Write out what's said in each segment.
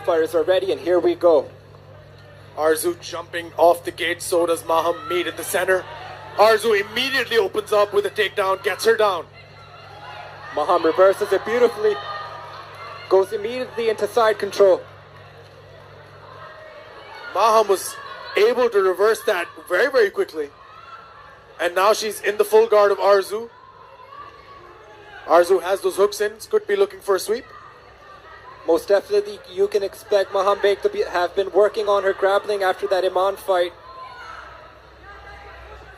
fighters are ready, and here we go. Arzu jumping off the gate, so does Maham. Meet in the center. Arzu immediately opens up with a takedown, gets her down. Maham reverses it beautifully. Goes immediately into side control. Maham was able to reverse that very, very quickly. And now she's in the full guard of Arzu. Arzu has those hooks in, could be looking for a sweep. Most definitely, you can expect Mahan Beg to have been working on her grappling after that Iman fight.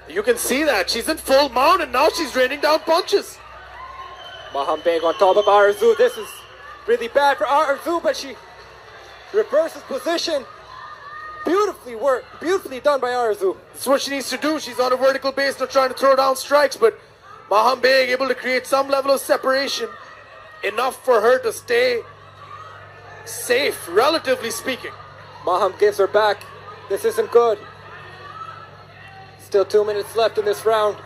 You can see that. She's in full mount and now she's raining down punches. Mahan Beg on top of Arzu. This is really bad for Arzu, but she reverses position. Beautifully done by Arzu. That's what she needs to do. She's on a vertical base, not trying to throw down strikes, but Mahan Beg able to create some level of separation, enough for her to stay safe, relatively speaking. Mahan gives her back. This isn't good. Still 2 minutes left in this round.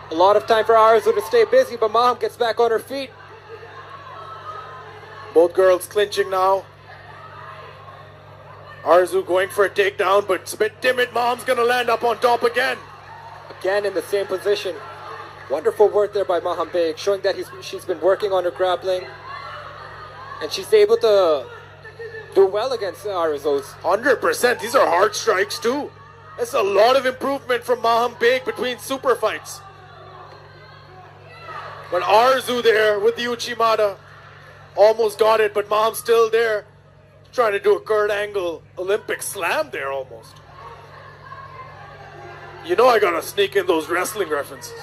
A lot of time for Arzu to stay busy, but Mahan gets back on her feet. Both girls clinching now. Arzu going for a takedown, but it's a bit timid. Maham's gonna land up on top again. Again in the same position. Wonderful work there by Mahan Beg, showing that she's been working on her grappling. And she's able to do well against Arzu's. 100%. These are hard strikes too. That's a lot of improvement from Mahan Beg between super fights. But Arzu there with the Uchimata almost got it, but Maham's still there. Trying to do a Kurt Angle Olympic slam there almost. You know I gotta sneak in those wrestling references.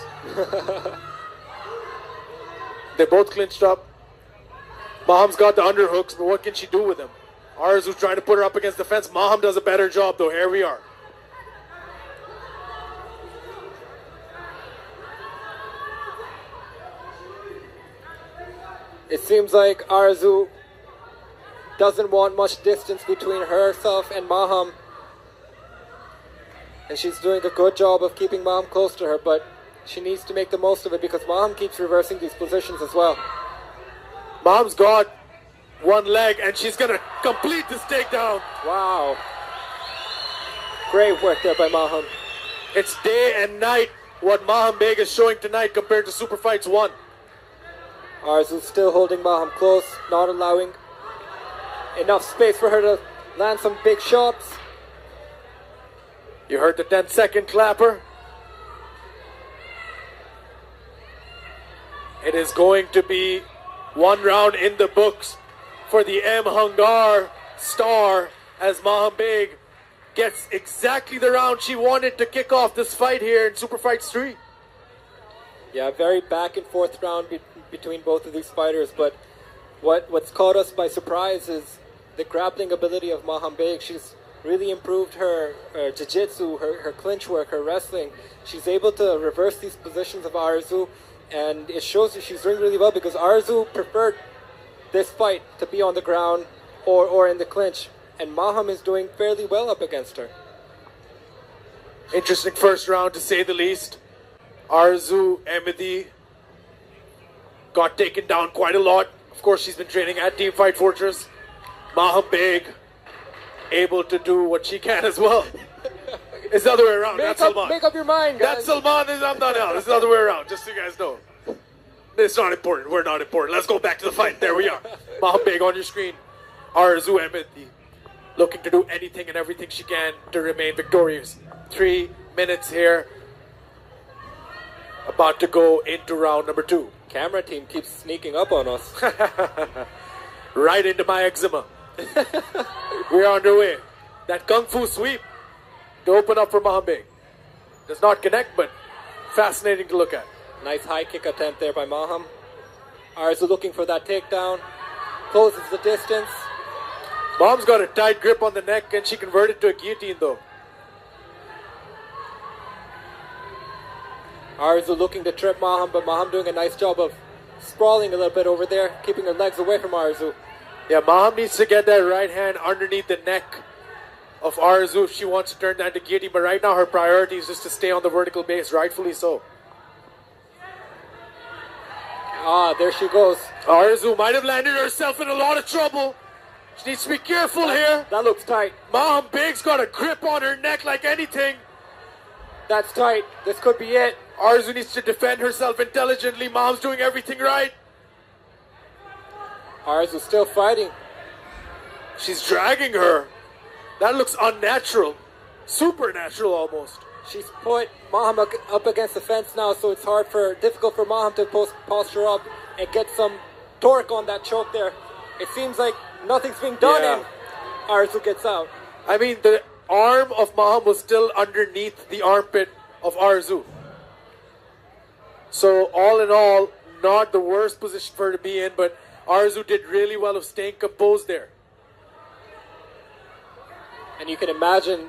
They both clinched up. Maham's got the underhooks, but what can she do with them? Arzu's trying to put her up against the fence. Maham does a better job though. Here we are. It seems like Arzu doesn't want much distance between herself and Maham. And she's doing a good job of keeping Maham close to her, but she needs to make the most of it because Maham keeps reversing these positions as well. Maham's got one leg and she's gonna complete this takedown. Wow. Great work there by Maham. It's day and night what Mahan Beg is showing tonight compared to Super Fights 1. Arzu's still holding Maham close, not allowing enough space for her to land some big shots. You heard the 10-second clapper. It is going to be one round in the books for the M. Hungar star as Mahan Beg gets exactly the round she wanted to kick off this fight here in Super Fights 3. Yeah, very back and forth round between both of these fighters, but what's caught us by surprise is the grappling ability of Mahan Beg. She's really improved her jiu-jitsu, her clinch work, her wrestling. She's able to reverse these positions of Arzu, and it shows that she's doing really well because Arzu preferred this fight to be on the ground or in the clinch, and Maham is doing fairly well up against her. Interesting first round to say the least. Arzu Ahmedi got taken down quite a lot. Of course, she's been training at Team Fight Fortress. Mahan Beg able to do what she can as well. It's the other way around. That's Salman. Make up your mind, guys. That's Salman. I'm not out. It's the other way around, just so you guys know. It's not important. We're not important. Let's go back to the fight. There we are. Mahan Beg on your screen. Arzu Ahmedi looking to do anything and everything she can to remain victorious. 3 minutes here. About to go into round number 2. Camera team keeps sneaking up on us. Right into my eczema. We're underway. That Kung Fu sweep to open up for Mahan Beg. Does not connect, but fascinating to look at. Nice high kick attempt there by Maham. Arzu looking for that takedown. Closes the distance. Maham's got a tight grip on the neck and she converted to a guillotine though. Arzu looking to trip Maham, but Maham doing a nice job of sprawling a little bit over there, keeping her legs away from Arzu. Yeah, Maham needs to get that right hand underneath the neck of Arzu if she wants to turn that into guillotine, but right now her priority is just to stay on the vertical base, rightfully so. Ah, there she goes. Arzu might have landed herself in a lot of trouble. She needs to be careful here. That looks tight. Mahan Beg's got a grip on her neck like anything. That's tight. This could be it. Arzu needs to defend herself intelligently. Mahan's doing everything right. Arzu's still fighting. She's dragging her. That looks unnatural. Supernatural almost. She's put Maham up against the fence now, so it's difficult for Maham to posture up and get some torque on that choke there. It seems like nothing's being done and Arzu gets out. I mean, the arm of Maham was still underneath the armpit of Arzu. So all in all, not the worst position for her to be in, but Arzu did really well of staying composed there. And you can imagine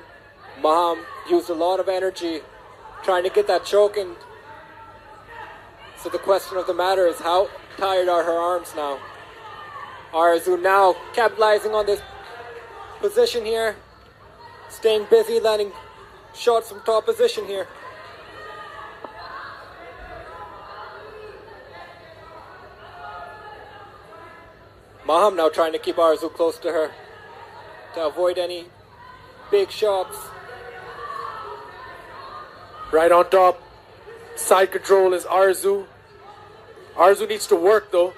Maham used a lot of energy trying to get that choke, and so the question of the matter is, how tired are her arms now? Arzu now capitalizing on this position here, staying busy, landing shots from top position here. Maham now trying to keep Arzu close to her to avoid any big shots. Right on top, side control is Arzu. Arzu needs to work though.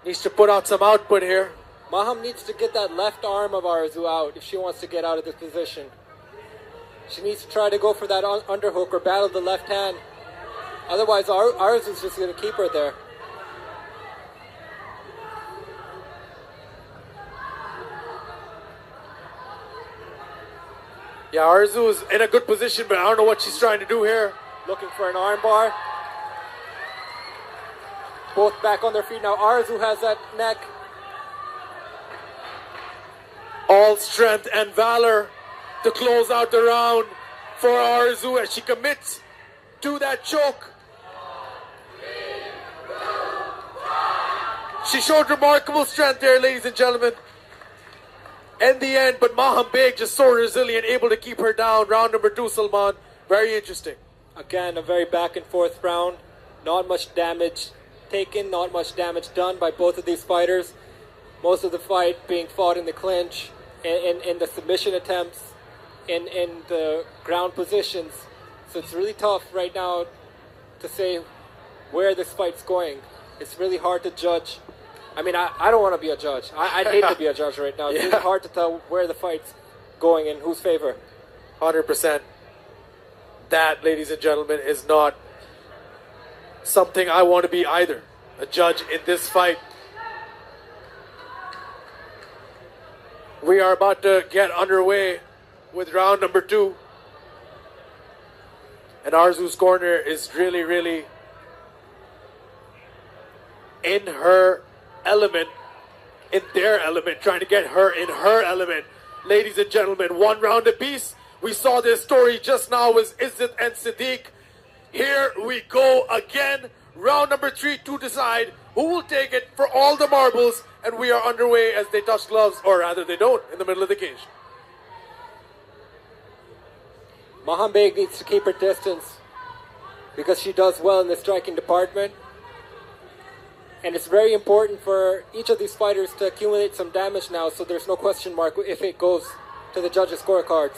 Needs to put out some output here. Maham needs to get that left arm of Arzu out if she wants to get out of this position. She needs to try to go for that underhook or battle the left hand. Otherwise, Arzu's just going to keep her there. Yeah, Arzu is in a good position, but I don't know what she's trying to do here. Looking for an arm bar. Both back on their feet now. Arzu has that neck. All strength and valor to close out the round for Arzu as she commits to that choke. She showed remarkable strength there, ladies and gentlemen. In the end, but Mahan Beg just so resilient, able to keep her down. Round number 2, Salman. Very interesting. Again, a very back and forth round. Not much damage taken, not much damage done by both of these fighters. Most of the fight being fought in the clinch, in the submission attempts, in the ground positions. So it's really tough right now to say where this fight's going. It's really hard to judge. I mean, I don't want to be a judge. I'd hate to be a judge right now. It's really hard to tell where the fight's going in whose favor. 100%. That, ladies and gentlemen, is not something I want to be either. A judge in this fight. We are about to get underway with round number 2. And Arzu's corner is really, really in her element, in their element, trying to get her in her element. Ladies and gentlemen, 1 round apiece. We saw this story just now with Izzat and Siddiq. Here we go again. Round number 3 to decide who will take it for all the marbles. And we are underway as they touch gloves, or rather they don't, in the middle of the cage. Mahan Beg needs to keep her distance because she does well in the striking department. And it's very important for each of these fighters to accumulate some damage now, so there's no question mark if it goes to the judges' scorecards.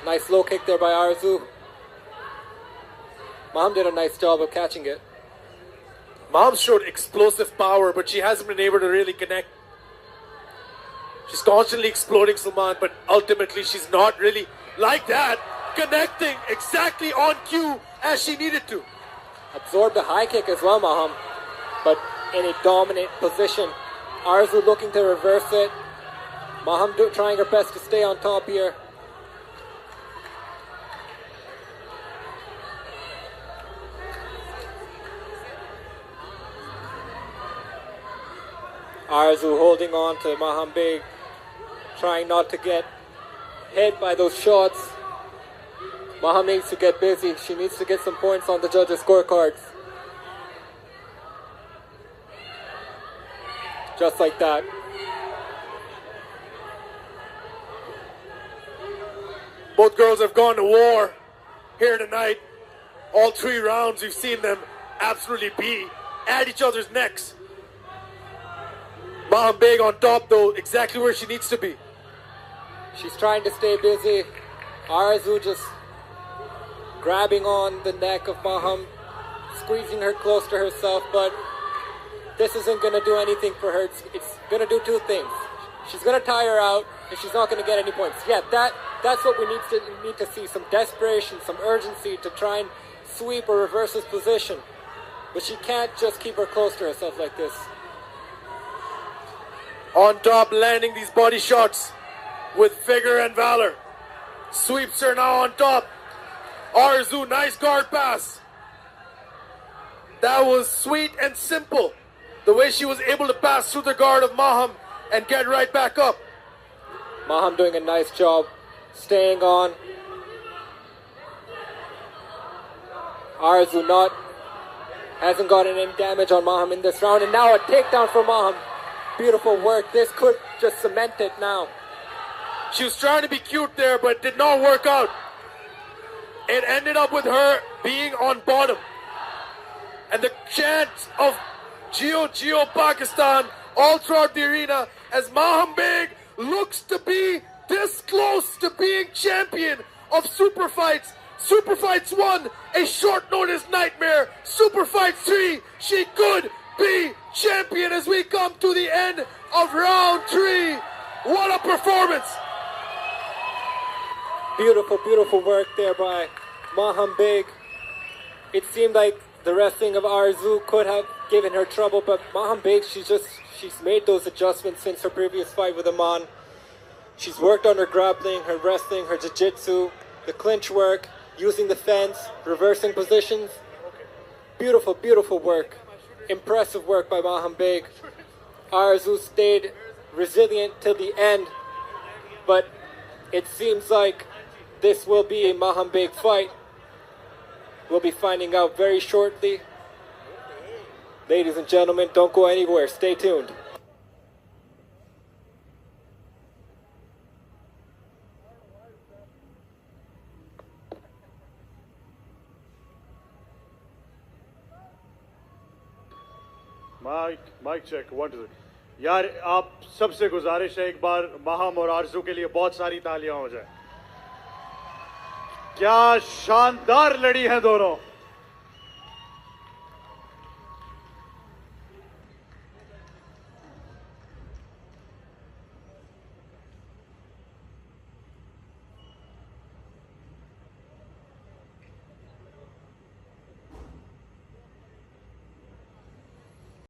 Nice low kick there by Arzu. Maham did a nice job of catching it. Maham showed explosive power, but she hasn't been able to really connect. She's constantly exploding, Salman, but ultimately she's not really like that, connecting exactly on cue as she needed to. Absorbed a high kick as well, Maham, but in a dominant position. Arzu looking to reverse it. Maham trying her best to stay on top here. Arzu holding on to Mahan Beg, trying not to get hit by those shots. Mahan needs to get busy. She needs to get some points on the judges' scorecards. Just like that. Both girls have gone to war here tonight. All 3 rounds, we've seen them absolutely be at each other's necks. Mahan Beg on top though, exactly where she needs to be. She's trying to stay busy. Arzu just grabbing on the neck of Mahan, squeezing her close to herself, but this isn't going to do anything for her. It's going to do two things. She's going to tire her out, and she's not going to get any points. Yeah, that's what we need to see, some desperation, some urgency to try and sweep or reverse this position. But she can't just keep her close to herself like this. On top, landing these body shots with vigor and valor. Sweeps her now on top. Arzu, nice guard pass. That was sweet and simple. The way she was able to pass through the guard of Mahan and get right back up. Mahan doing a nice job staying on. Arzu hasn't gotten any damage on Mahan in this round, and now a takedown for Mahan. Beautiful work. This could just cement it now. She was trying to be cute there, but did not work out. It ended up with her being on bottom. And the chants of Jio Jio Pakistan all throughout the arena as Mahan Beg looks to be this close to being champion of Super Fights. Super Fights 1, a short notice nightmare. Super Fights 3, she could be champion as we come to the end of round 3. What a performance! Beautiful, beautiful work there by Mahan Beg. It seemed like the wrestling of Arzu could have given her trouble, but Mahan Beg, she's made those adjustments since her previous fight with Aman. She's worked on her grappling, her wrestling, her jiu-jitsu, the clinch work, using the fence, reversing positions. Beautiful, beautiful work. Impressive work by Mahan Beg. Arzu stayed resilient till the end, but it seems like this will be a Mahan Beg fight. We'll be finding out very shortly. Ladies and gentlemen, don't go anywhere. Stay tuned. Mic check 1 2 यार आप सबसे गुजारिश है एक बार माहम और आरजू के लिए बहुत सारी तालियां हो जाए क्या शानदार लड़ी हैं दोनों